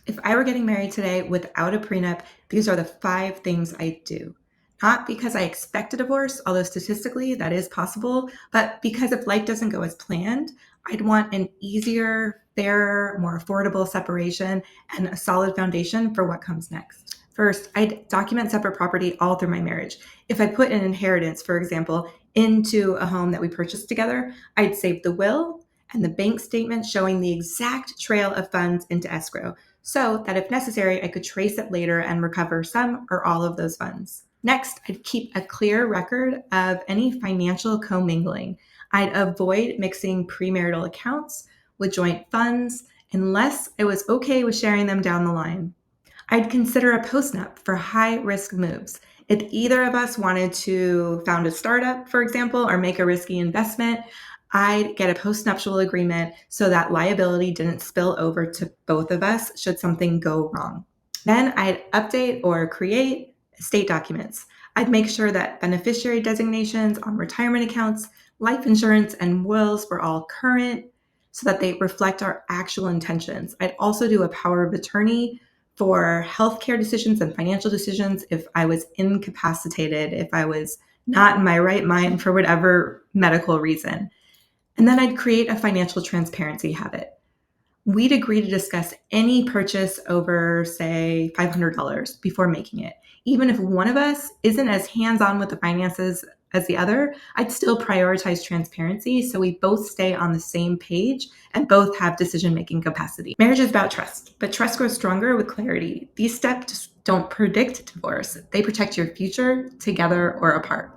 If I were getting married today without a prenup, these are the 5 things I'd do. Not because I expect a divorce, although statistically that is possible, but because if life doesn't go as planned, I'd want an easier, fairer, more affordable separation and a solid foundation for what comes next. First, I'd document separate property all through my marriage. If I put an inheritance, for example, into a home that we purchased together, I'd save the will and the bank statement showing the exact trail of funds into escrow so that if necessary, I could trace it later and recover some or all of those funds. Next, I'd keep a clear record of any financial commingling. I'd avoid mixing premarital accounts with joint funds unless I was okay with sharing them down the line. I'd consider a postnup for high risk moves. If either of us wanted to found a startup, for example, or make a risky investment, I'd get a postnuptial agreement so that liability didn't spill over to both of us should something go wrong. Then I'd update or create estate documents. I'd make sure that beneficiary designations on retirement accounts, life insurance, and wills were all current so that they reflect our actual intentions. I'd also do a power of attorney for healthcare decisions and financial decisions if I was incapacitated, if I was not in my right mind for whatever medical reason. And then I'd create a financial transparency habit. We'd agree to discuss any purchase over, say, $500 before making it. Even if one of us isn't as hands on with the finances as the other, I'd still prioritize transparency so we both stay on the same page and both have decision making capacity. Marriage is about trust, but trust grows stronger with clarity. These steps don't predict divorce, they protect your future together or apart.